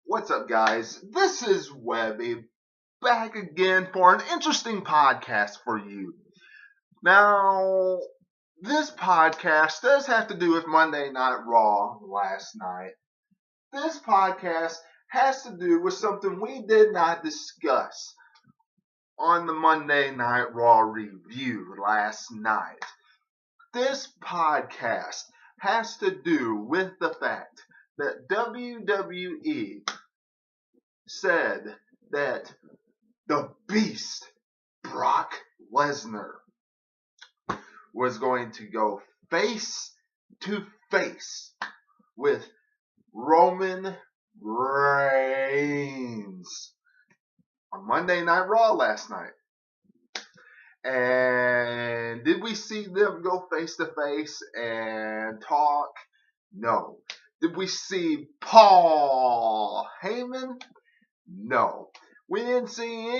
What's up, guys? This is Webby back again for an interesting podcast for you. Now, this podcast does have to do with Monday Night Raw last night. This podcast has to do with something we did not discuss on the Monday Night Raw review last night. This podcast has to do with the fact that WWE said that the Beast, Brock Lesnar, was going to go face to face with Roman Reigns on Monday Night Raw last night. And did we see them go face to face and talk? No. Did we see Paul Heyman? No. We didn't see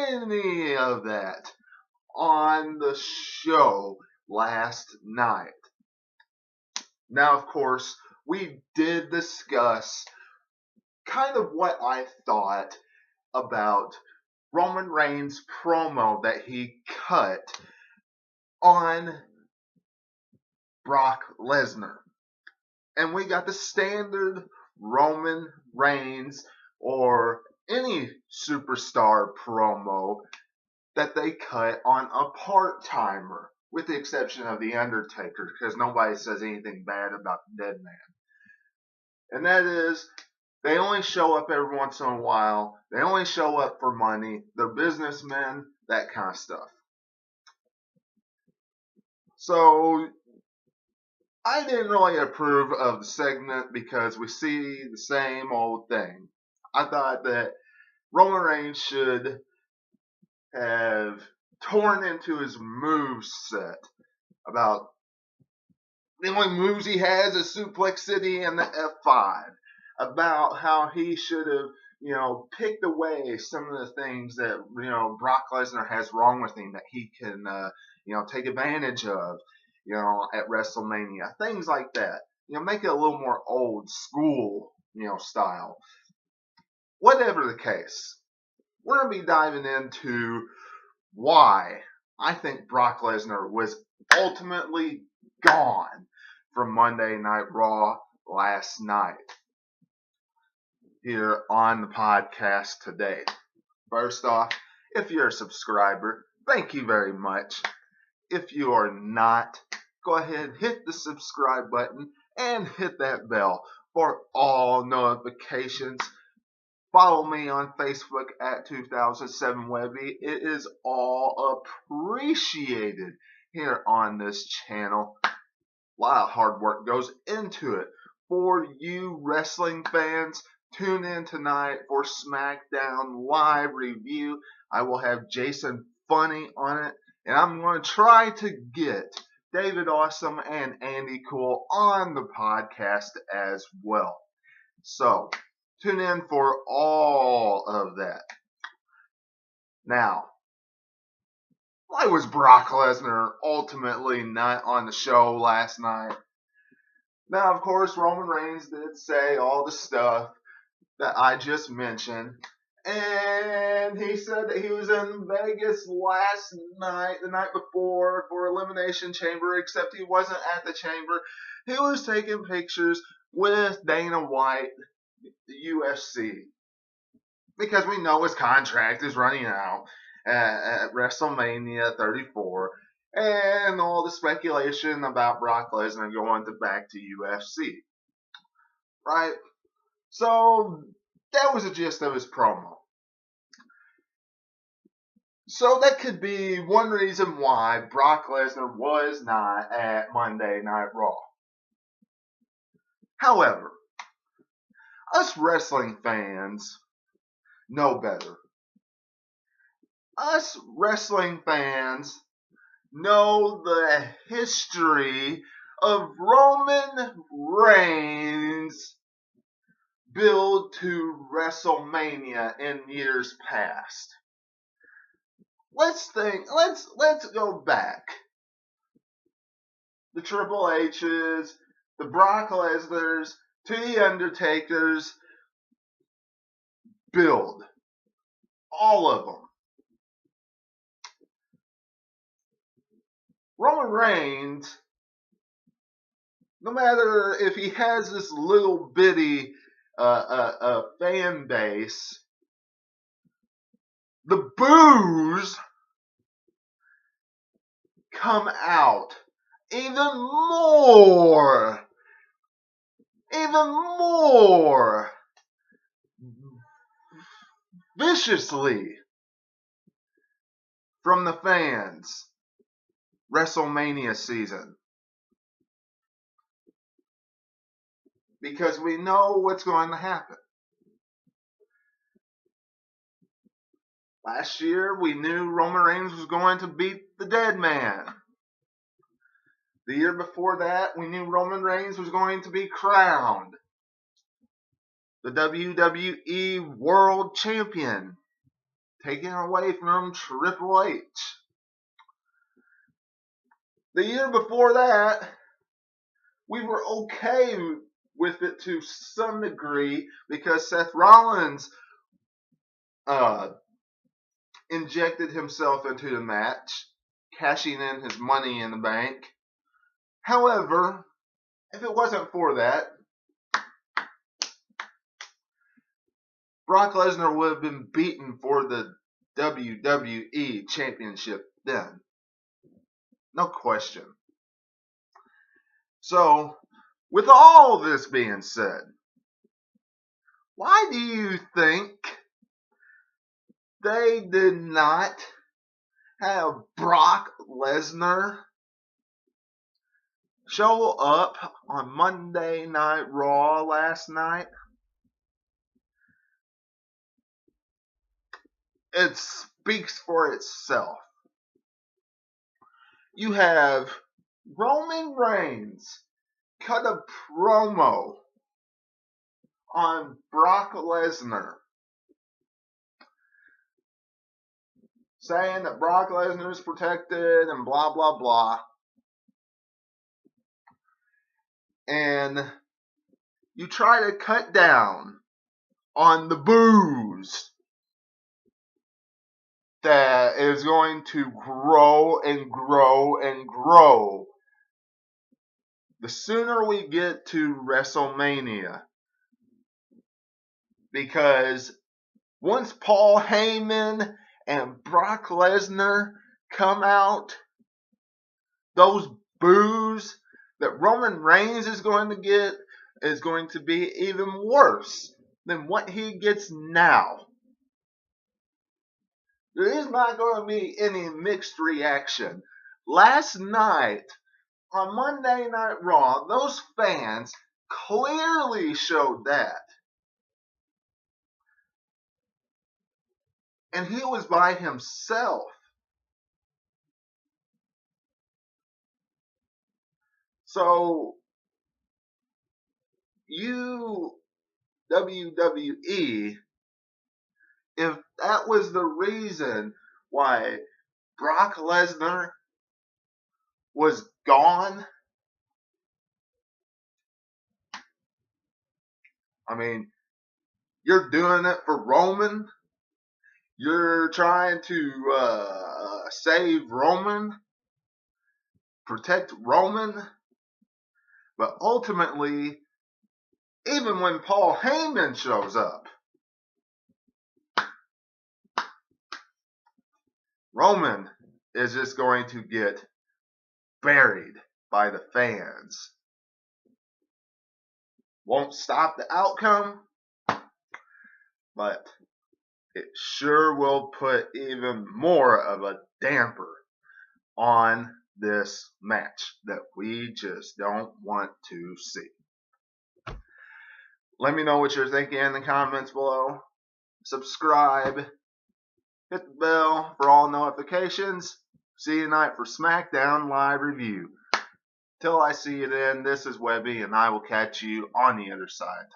any of that on the show last night. Now, of course, we did discuss kind of what I thought about Roman Reigns' promo that he cut on Brock Lesnar. And we got the standard Roman Reigns or any superstar promo that they cut on a part-timer, with the exception of The Undertaker, because nobody says anything bad about the dead man. And that is, they only show up every once in a while. They only show up for money. They're businessmen, that kind of stuff. So, I didn't really approve of the segment because we see the same old thing. I thought that Roman Reigns should have torn into his move set. About the only moves he has is Suplex City and the F5. About how he should have, picked away some of the things that, Brock Lesnar has wrong with him that he can, take advantage of, at WrestleMania. Things like that. Make it a little more old school, style. Whatever the case, we're going to be diving into why I think Brock Lesnar was ultimately gone from Monday Night Raw last night here on the podcast today. First off, if you're a subscriber, thank you very much. If you are not, go ahead and hit the subscribe button and hit that bell for all notifications. Follow me on Facebook at 2007Webby. It is all appreciated here on this channel. A lot of hard work goes into it. For you wrestling fans, tune in tonight for SmackDown Live review. I will have Jason Funny on it. And I'm going to try to get David Awesome and Andy Cool on the podcast as well. So, tune in for all of that. Now, why was Brock Lesnar ultimately not on the show last night? Now, of course, Roman Reigns did say all the stuff that I just mentioned. And he said that he was in Vegas last night, the night before, for Elimination Chamber, except he wasn't at the chamber. He was taking pictures with Dana White, the UFC, because we know his contract is running out at WrestleMania 34, and all the speculation about Brock Lesnar going back to UFC, right? So that was the gist of his promo. So that could be one reason why Brock Lesnar was not at Monday Night Raw. However, us wrestling fans know better. Us wrestling fans know the history of Roman Reigns' build to WrestleMania in years past. Let's go back. The Triple H's, the Brock Lesnar's, to the Undertaker's, build. All of them. Roman Reigns, no matter if he has this little bitty fan base, the boos come out even more viciously from the fans WrestleMania season. Because we know what's going to happen. Last year, we knew Roman Reigns was going to beat the dead man. The year before that, we knew Roman Reigns was going to be crowned the WWE World Champion, taken away from Triple H. The year before that, we were okay with it to some degree because Seth Rollins injected himself into the match, cashing in his money in the bank. However, if it wasn't for that, Brock Lesnar would have been beaten for the WWE Championship then. No question. So, with all this being said, why do you think they did not have Brock Lesnar show up on Monday Night Raw last night? It speaks for itself. You have Roman Reigns cut a promo on Brock Lesnar saying that Brock Lesnar is protected and blah, blah, blah. And you try to cut down on the boos that is going to grow and grow and grow the sooner we get to WrestleMania. Because once Paul Heyman and Brock Lesnar come out, those boos that Roman Reigns is going to get is going to be even worse than what he gets now. There is not going to be any mixed reaction. Last night, on Monday Night Raw, those fans clearly showed that. And he was by himself. So, you, WWE, if that was the reason why Brock Lesnar was gone, I mean, you're doing it for Roman. You're trying to save Roman, protect Roman. But ultimately, even when Paul Heyman shows up, Roman is just going to get buried by the fans. Won't stop the outcome, but it sure will put even more of a damper on this match that we just don't want to see. Let me know what you're thinking in the comments below. Subscribe. Hit the bell for all notifications. See you tonight for SmackDown Live Review. Till I see you then, this is Webby, and I will catch you on the other side.